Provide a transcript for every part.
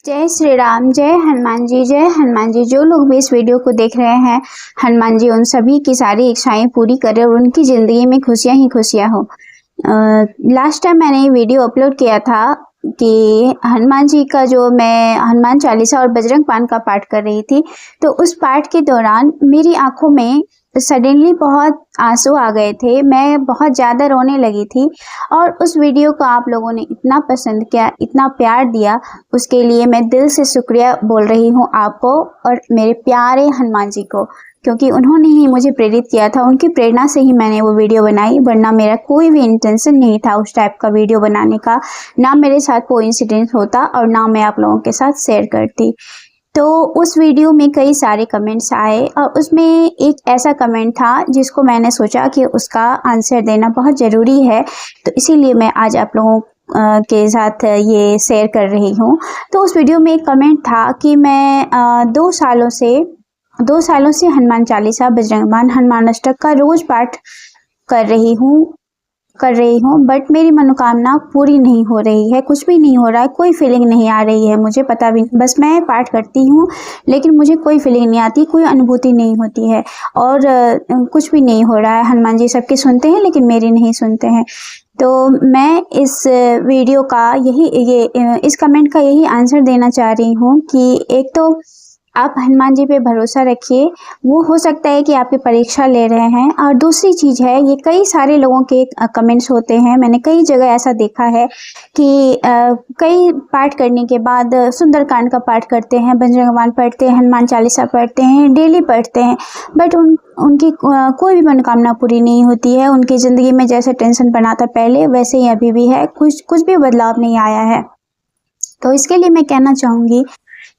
जय श्री राम, जय हनुमान जी, जय हनुमान जी। जो लोग भी इस वीडियो को देख रहे हैं, हनुमान जी उन सभी की सारी इच्छाएं पूरी करें और उनकी ज़िंदगी में खुशियां ही खुशियां हो। लास्ट टाइम मैंने ये वीडियो अपलोड किया था कि हनुमान जी का जो मैं हनुमान चालीसा और बजरंग बाण का पाठ कर रही थी, तो उस पाठ के दौरान मेरी आंखों में सडनली बहुत आंसू आ गए थे। मैं बहुत ज़्यादा रोने लगी थी और उस वीडियो को आप लोगों ने इतना पसंद किया, इतना प्यार दिया, उसके लिए मैं दिल से शुक्रिया बोल रही हूँ आपको और मेरे प्यारे हनुमान जी को, क्योंकि उन्होंने ही मुझे प्रेरित किया था। उनकी प्रेरणा से ही मैंने वो वीडियो बनाई, वरना मेरा कोई भी इंटेंशन नहीं था उस टाइप का वीडियो बनाने का। ना मेरे साथ कोई इंसिडेंट होता और ना मैं आप लोगों के साथ शेयर करती। तो उस वीडियो में कई सारे कमेंट्स आए और उसमें एक ऐसा कमेंट था जिसको मैंने सोचा कि उसका आंसर देना बहुत ज़रूरी है, तो इसीलिए मैं आज आप लोगों के साथ ये शेयर कर रही हूँ। तो उस वीडियो में एक कमेंट था कि मैं 2 सालों से हनुमान चालीसा, बजरंग बाण, हनुमान अष्टक का रोज पाठ कर रही हूँ, बट मेरी मनोकामना पूरी नहीं हो रही है। कुछ भी नहीं हो रहा है, कोई फीलिंग नहीं आ रही है मुझे, पता भी बस मैं पाठ करती हूँ लेकिन मुझे कोई फीलिंग नहीं आती, कोई अनुभूति नहीं होती है और कुछ भी नहीं हो रहा है। हनुमान जी सबके सुनते हैं लेकिन मेरी नहीं सुनते हैं। तो मैं इस वीडियो का इस कमेंट का यही आंसर देना चाह रही हूँ कि एक तो आप हनुमान जी पे भरोसा रखिए, वो हो सकता है कि आपकी परीक्षा ले रहे हैं। और दूसरी चीज़ है, ये कई सारे लोगों के कमेंट्स होते हैं, मैंने कई जगह ऐसा देखा है कि कई पाठ करने के बाद सुंदरकांड का पाठ करते हैं, बजरंग बाण पढ़ते हैं, हनुमान चालीसा पढ़ते हैं, डेली पढ़ते हैं, बट उनकी कोई भी मनोकामना पूरी नहीं होती है। उनकी ज़िंदगी में जैसे टेंशन बना था पहले, वैसे ही अभी भी है, कुछ भी बदलाव नहीं आया है। तो इसके लिए मैं कहना चाहूँगी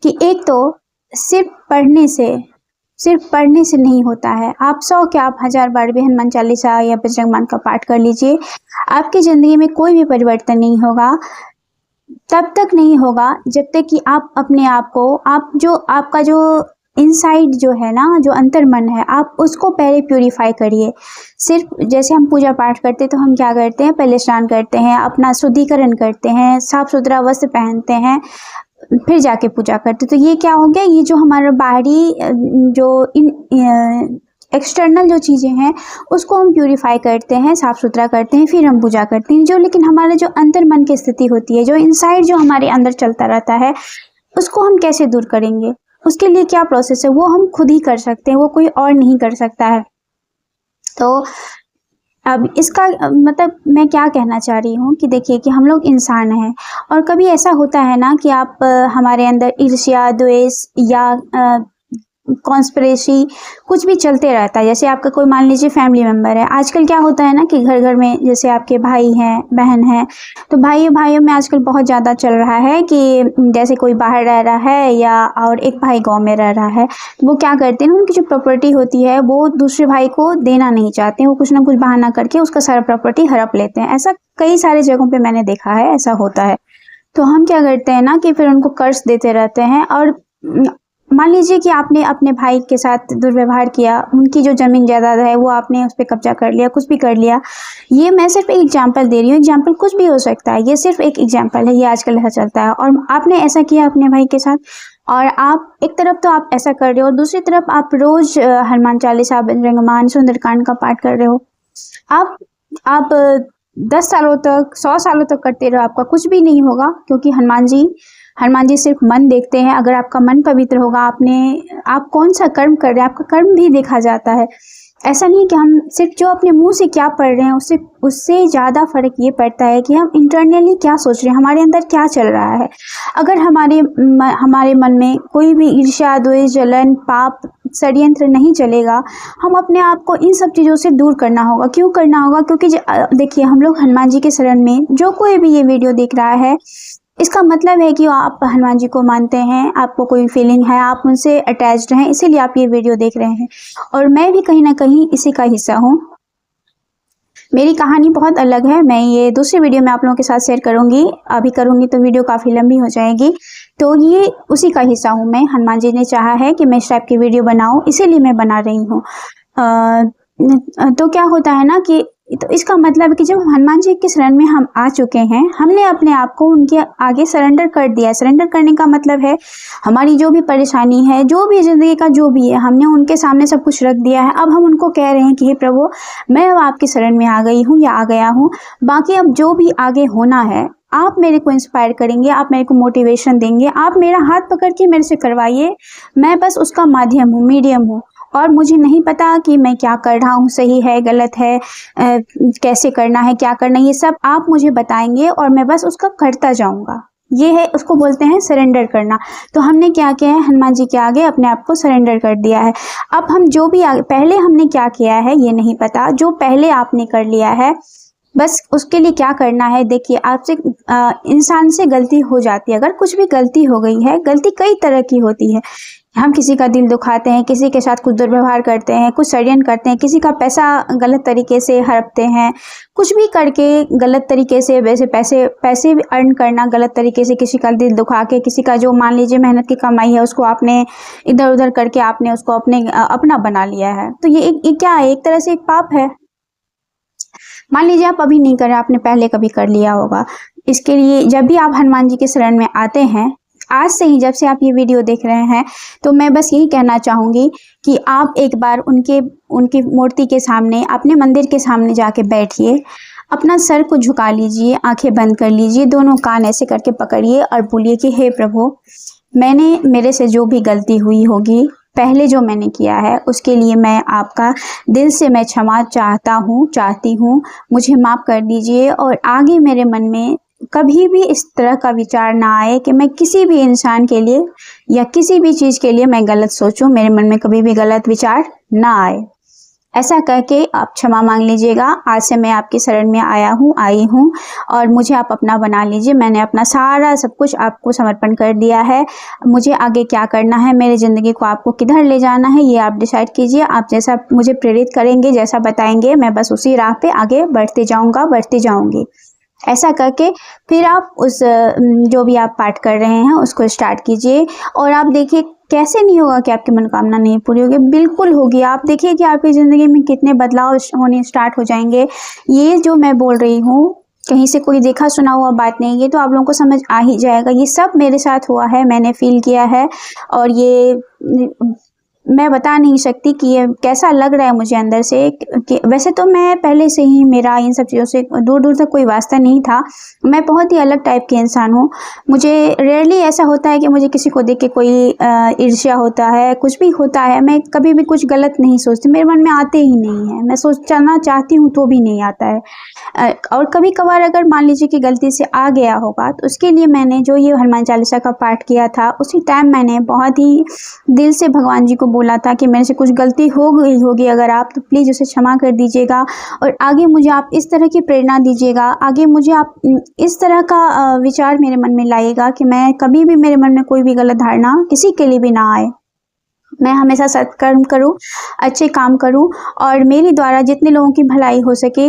कि एक तो सिर्फ पढ़ने से नहीं होता है। आप 100 क्या आप 1000 बार भी हनुमान चालीसा या बजरंग बाण का पाठ कर लीजिए, आपकी ज़िंदगी में कोई भी परिवर्तन नहीं होगा। तब तक नहीं होगा जब तक कि आप अपने आप को, आपका जो इनसाइड जो है ना, जो अंतर्मन है, आप उसको पहले प्यूरिफाई करिए। सिर्फ जैसे हम पूजा पाठ करते हैं तो हम क्या करते हैं, पहले स्नान करते हैं, अपना शुद्धिकरण करते हैं, साफ सुथरा वस्त्र पहनते हैं, फिर जाके पूजा करते। तो ये क्या हो गया, ये जो हमारा बाहरी जो एक्सटर्नल जो चीज़ें हैं उसको हम प्यूरिफाई करते हैं, साफ़ सुथरा करते हैं, फिर हम पूजा करते हैं। लेकिन हमारा जो अंतर्मन की स्थिति होती है, जो इनसाइड जो हमारे अंदर चलता रहता है, उसको हम कैसे दूर करेंगे? उसके लिए क्या प्रोसेस है, वो हम खुद ही कर सकते हैं, वो कोई और नहीं कर सकता है। तो अब इसका मतलब मैं क्या कहना चाह रही हूँ कि देखिए कि हम लोग इंसान हैं और कभी ऐसा होता है ना कि आप हमारे अंदर ईर्ष्या, द्वेष या कॉन्स्पिरेसी कुछ भी चलते रहता है। जैसे आपका कोई मान लीजिए फैमिली मेम्बर है, आजकल क्या होता है ना कि घर घर में जैसे आपके भाई हैं, बहन हैं, तो भाइयों में आजकल बहुत ज़्यादा चल रहा है कि जैसे कोई बाहर रह रहा है या और एक भाई गांव में रह रहा है, तो वो क्या करते हैं ना, उनकी जो प्रॉपर्टी होती है वो दूसरे भाई को देना नहीं चाहते हैं, वो कुछ ना कुछ बहाना करके उसका सारा प्रॉपर्टी हड़प लेते हैं। ऐसा कई सारे जगहों पर मैंने देखा है, ऐसा होता है। तो हम क्या करते हैं ना कि फिर उनको कर्ज देते रहते हैं और मान लीजिए कि आपने अपने भाई के साथ दुर्व्यवहार किया, उनकी जो ज़मीन जायदाद है वो आपने उस पर कब्जा कर लिया, कुछ भी कर लिया। ये मैं सिर्फ एक एग्जांपल दे रही हूँ, एग्जांपल कुछ भी हो सकता है, ये सिर्फ एक एग्जांपल है, ये आजकल ऐसा चलता है। और आपने ऐसा किया अपने भाई के साथ और आप एक तरफ तो आप ऐसा कर रहे हो और दूसरी तरफ आप रोज़ हनुमान चालीसा, बजरंग बाण, सुंदरकांड का पाठ कर रहे हो। आप 10 सालों तक, 100 सालों तक करते रहो, आपका कुछ भी नहीं होगा, क्योंकि हनुमान जी सिर्फ मन देखते हैं। अगर आपका मन पवित्र होगा, आप कौन सा कर्म कर रहे हैं, आपका कर्म भी देखा जाता है। ऐसा नहीं कि हम सिर्फ जो अपने मुंह से क्या पढ़ रहे हैं उससे ज़्यादा फर्क ये पड़ता है कि हम इंटरनली क्या सोच रहे हैं, हमारे अंदर क्या चल रहा है। अगर हमारे मन में कोई भी ईर्ष्या, द्वेष, जलन, पाप, षड्यंत्र नहीं चलेगा, हम अपने आप को इन सब चीज़ों से दूर करना होगा। क्यों करना होगा? क्योंकि देखिए, हम लोग हनुमान जी के शरण में, जो कोई भी ये वीडियो देख रहा है, इसका मतलब है कि आप हनुमान जी को मानते हैं, आपको कोई फीलिंग है, आप उनसे अटैच्ड हैं, इसीलिए आप ये वीडियो देख रहे हैं। और मैं भी कहीं ना कहीं इसी का हिस्सा हूँ। मेरी कहानी बहुत अलग है, मैं ये दूसरी वीडियो में आप लोगों के साथ शेयर करूँगी। अभी करूँगी तो वीडियो काफ़ी लंबी हो जाएगी, तो ये उसी का हिस्सा हूँ मैं। हनुमान जी ने चाहा है कि मैं इस टाइप की वीडियो बनाऊँ, इसीलिए मैं बना रही हूँ। तो क्या होता है ना कि तो इसका मतलब है कि जब हनुमान जी की शरण में हम आ चुके हैं, हमने अपने आप को उनके आगे सरेंडर कर दिया है। सरेंडर करने का मतलब है हमारी जो भी परेशानी है, जो भी ज़िंदगी का जो भी है, हमने उनके सामने सब कुछ रख दिया है। अब हम उनको कह रहे हैं कि हे प्रभु, मैं अब आपकी शरण में आ गई हूँ या आ गया हूँ। बाकी अब जो भी आगे होना है आप मेरे को इंस्पायर करेंगे, आप मेरे को मोटिवेशन देंगे, आप मेरा हाथ पकड़ के मेरे से करवाइए। मैं बस उसका माध्यम हूँ, मीडियम हूँ, और मुझे नहीं पता कि मैं क्या कर रहा हूँ, सही है गलत है, कैसे करना है, क्या करना है, ये सब आप मुझे बताएंगे और मैं बस उसका करता जाऊँगा। ये है, उसको बोलते हैं सरेंडर करना। तो हमने क्या किया है, हनुमान जी के आगे अपने आप को सरेंडर कर दिया है। अब हम जो भी पहले हमने क्या किया है ये नहीं पता, जो पहले आपने कर लिया है बस उसके लिए क्या करना है। देखिए, आपसे इंसान से गलती हो जाती है। अगर कुछ भी गलती हो गई है, गलती कई तरह की होती है। हम किसी का दिल दुखाते हैं, किसी के साथ कुछ दुर्व्यवहार करते हैं, कुछ षड्यंत्र करते हैं, किसी का पैसा गलत तरीके से हड़पते हैं, कुछ भी करके गलत तरीके से, वैसे पैसे अर्न करना गलत तरीके से, किसी का दिल दुखा के, किसी का जो मान लीजिए मेहनत की कमाई है उसको आपने इधर उधर करके आपने उसको अपना बना लिया है। तो ये क्या है, एक तरह से एक पाप है। मान लीजिए आप अभी नहीं कर रहे, आपने पहले कभी कर लिया होगा। इसके लिए जब भी आप हनुमान जी के शरण में आते हैं, आज से ही जब से आप ये वीडियो देख रहे हैं, तो मैं बस यही कहना चाहूँगी कि आप एक बार उनकी मूर्ति के सामने, अपने मंदिर के सामने जाके बैठिए, अपना सर को झुका लीजिए, आंखें बंद कर लीजिए, दोनों कान ऐसे करके पकड़िए और बोलिए कि हे प्रभु, मेरे से जो भी गलती हुई होगी, पहले जो मैंने किया है उसके लिए मैं आपका दिल से मैं क्षमा चाहती हूँ, मुझे माफ़ कर दीजिए। और आगे मेरे मन में कभी भी इस तरह का विचार ना आए कि मैं किसी भी इंसान के लिए या किसी भी चीज़ के लिए मैं गलत सोचूं, मेरे मन में कभी भी गलत विचार ना आए। ऐसा करके आप क्षमा मांग लीजिएगा। आज से मैं आपकी शरण में आई हूँ और मुझे आप अपना बना लीजिए। मैंने अपना सारा सब कुछ आपको समर्पण कर दिया है। मुझे आगे क्या करना है, मेरी ज़िंदगी को आपको किधर ले जाना है, ये आप डिसाइड कीजिए। आप जैसा मुझे प्रेरित करेंगे, जैसा बताएंगे, मैं बस उसी राह पे आगे बढ़ती जाऊँगी। ऐसा करके फिर आप उस जो भी आप पाठ कर रहे हैं उसको स्टार्ट कीजिए और आप देखिए कैसे नहीं होगा कि आपकी मनोकामना नहीं पूरी होगी, बिल्कुल होगी। आप देखिए कि आपकी ज़िंदगी में कितने बदलाव होने स्टार्ट हो जाएंगे। ये जो मैं बोल रही हूँ कहीं से कोई देखा सुना हुआ बात नहीं, ये तो आप लोगों को समझ आ ही जाएगा। ये सब मेरे साथ हुआ है, मैंने फील किया है और ये मैं बता नहीं सकती कि ये कैसा लग रहा है मुझे अंदर से। कि वैसे तो मैं पहले से ही, मेरा इन सब चीज़ों से दूर दूर तक कोई वास्ता नहीं था। मैं बहुत ही अलग टाइप की इंसान हूँ। मुझे रेयरली ऐसा होता है कि मुझे किसी को देख के कोई ईर्ष्या होता है, कुछ भी होता है। मैं कभी भी कुछ गलत नहीं सोचती, मेरे मन में आते ही नहीं है। मैं सोचना चाहती हूँ तो भी नहीं आता है। और कभी कभार अगर मान लीजिए कि गलती से आ गया होगा तो उसके लिए मैंने जो ये हनुमान चालीसा का पाठ किया था, उसी टाइम मैंने बहुत ही दिल से भगवान जी को बोला था कि मेरे से कुछ गलती हो गई होगी अगर आप, तो प्लीज़ उसे क्षमा कर दीजिएगा और आगे मुझे आप इस तरह की प्रेरणा दीजिएगा, आगे मुझे आप इस तरह का विचार मेरे मन में लाइएगा कि मैं कभी भी, मेरे मन में कोई भी गलत धारणा किसी के लिए भी ना आए। मैं हमेशा सत्कर्म करूं, अच्छे काम करूं और मेरे द्वारा जितने लोगों की भलाई हो सके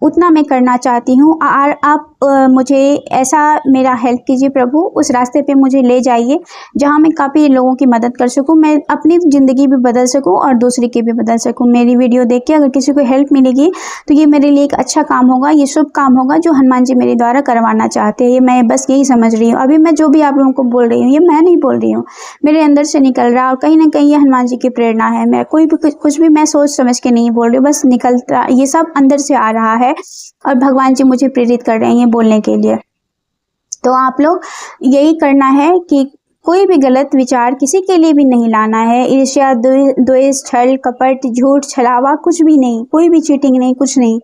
उतना मैं करना चाहती हूं। और आप मुझे ऐसा मेरा हेल्प कीजिए प्रभु, उस रास्ते पे मुझे ले जाइए जहां मैं काफ़ी लोगों की मदद कर सकूं, मैं अपनी ज़िंदगी भी बदल सकूं और दूसरे की भी बदल सकूं। मेरी वीडियो देख के अगर किसी को हेल्प मिलेगी तो ये मेरे लिए एक अच्छा काम होगा, ये शुभ काम होगा जो हनुमान जी मेरे द्वारा करवाना चाहते हैं। ये मैं बस यही समझ रही हूँ। अभी मैं जो भी आप लोगों को बोल रही हूँ ये मैं नहीं बोल रही हूँ, मेरे अंदर से निकल रहा है और कहीं ना कहीं ये हनुमान जी की प्रेरणा है। मैं कोई भी कुछ भी मैं सोच समझ के नहीं बोल रही हूँ, बस निकलता, ये सब अंदर से आ रहा है और भगवान जी मुझे प्रेरित कर रहे हैं ये बोलने के लिए। तो आप लोग यही करना है कि कोई भी गलत विचार किसी के लिए भी नहीं लाना है। ईर्ष्या, द्वेष, छल, कपट, झूठ, छलावा, कुछ भी नहीं, कोई भी चीटिंग नहीं, कुछ नहीं।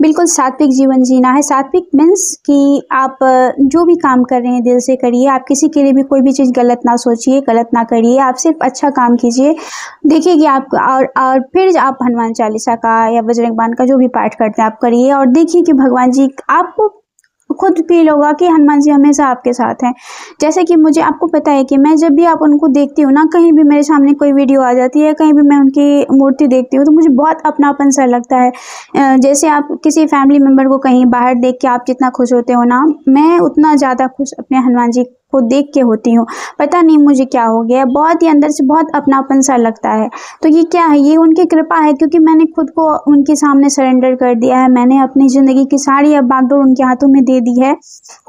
बिल्कुल सात्विक जीवन जीना है। सात्विक मीन्स कि आप जो भी काम कर रहे हैं दिल से करिए, आप किसी के लिए भी कोई भी चीज़ गलत ना सोचिए, गलत ना करिए, आप सिर्फ अच्छा काम कीजिए। देखिए कि आप और फिर आप हनुमान चालीसा का या बजरंग बाण का जो भी पाठ करते हैं आप करिए और देखिए कि भगवान जी, आपको खुद फील होगा कि हनुमान जी हमेशा आपके साथ हैं। जैसे कि मुझे, आपको पता है कि मैं जब भी आप उनको देखती हूँ ना, कहीं भी मेरे सामने कोई वीडियो आ जाती है, कहीं भी मैं उनकी मूर्ति देखती हूँ तो मुझे बहुत अपनापन सा लगता है। जैसे आप किसी फैमिली मेम्बर को कहीं बाहर देख के आप जितना खुश होते हो ना, मैं उतना ज़्यादा खुश अपने हनुमान जी को देख के होती हूँ। पता नहीं मुझे क्या हो गया, बहुत ही अंदर से बहुत अपनापन सा लगता है। तो ये क्या है, ये उनकी कृपा है, क्योंकि मैंने खुद को उनके सामने सरेंडर कर दिया है। मैंने अपनी ज़िंदगी की सारी अब बागडोर उनके हाथों में दे दी है।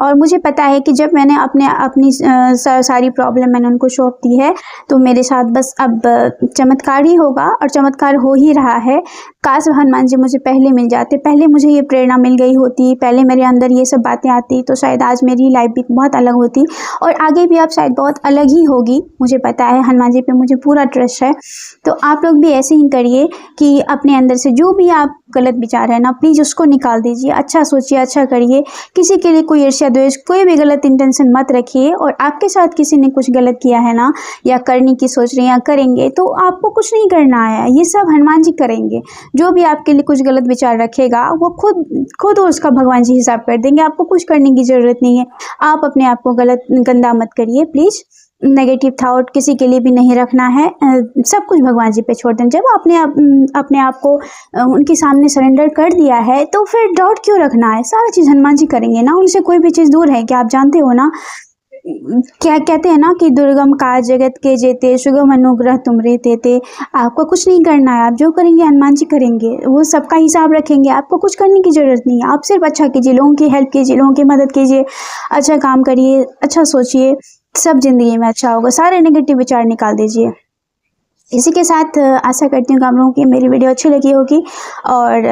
और मुझे पता है कि जब मैंने अपनी सारी प्रॉब्लम मैंने उनको सौंप दी है, तो मेरे साथ बस अब चमत्कार ही होगा, और चमत्कार हो ही रहा है। काश हनुमान जी मुझे पहले मिल जाते, पहले मुझे ये प्रेरणा मिल गई होती, पहले मेरे अंदर ये सब बातें आती, तो शायद आज मेरी लाइफ भी बहुत अलग होती, और आगे भी अब शायद बहुत अलग ही होगी। मुझे पता है, हनुमान जी पे मुझे पूरा ट्रस्ट है। तो आप लोग भी ऐसे ही करिए कि अपने अंदर से जो भी आप गलत विचार है ना, प्लीज़ उसको निकाल दीजिए। अच्छा सोचिए, अच्छा करिए। किसी के लिए कोई ईर्ष्या द्वेष, कोई भी गलत इंटेंशन मत रखिए। और आपके साथ किसी ने कुछ गलत किया है ना, या करने की सोच रहे हैं या करेंगे, तो आपको कुछ नहीं करना है, ये सब हनुमान जी करेंगे। जो भी आपके लिए कुछ गलत विचार रखेगा, वो खुद उसका भगवान जी हिसाब कर देंगे। आपको कुछ करने की ज़रूरत नहीं है। आप अपने आप को गंदा मत करिए प्लीज़। नेगेटिव थॉट किसी के लिए भी नहीं रखना है। सब कुछ भगवान जी पे छोड़ दें। जब अपने आप को उनके सामने सरेंडर कर दिया है, तो फिर डाउट क्यों रखना है। सारी चीज़ हनुमान जी करेंगे ना, उनसे कोई भी चीज़ दूर है क्या? आप जानते हो ना, क्या कहते हैं ना कि दुर्गम काज जगत के जेते, सुगम अनुग्रह तुमरे तेते। आपको कुछ नहीं करना है, आप जो करेंगे हनुमान जी करेंगे। वो सबका हिसाब रखेंगे, आपको कुछ करने की ज़रूरत नहीं है। आप सिर्फ अच्छा कीजिए, लोगों की हेल्प कीजिए, लोगों की मदद कीजिए, अच्छा काम करिए, अच्छा सोचिए, सब जिंदगी में अच्छा होगा। सारे नेगेटिव विचार निकाल दीजिए। इसी के साथ आशा करती हूँ कि आप लोगों की मेरी वीडियो अच्छी लगी होगी, और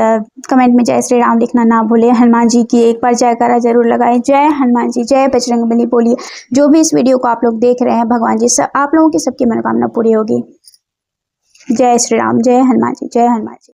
कमेंट में जय श्री राम लिखना ना भूलें। हनुमान जी की एक बार जयकारा जरूर लगाएं। जय हनुमान जी, जय बजरंगबली बोलिए। जो भी इस वीडियो को आप लोग देख रहे हैं, भगवान जी सब आप लोगों की सबकी मनोकामना पूरी होगी। जय श्री राम, जय हनुमान जी, जय हनुमान जी।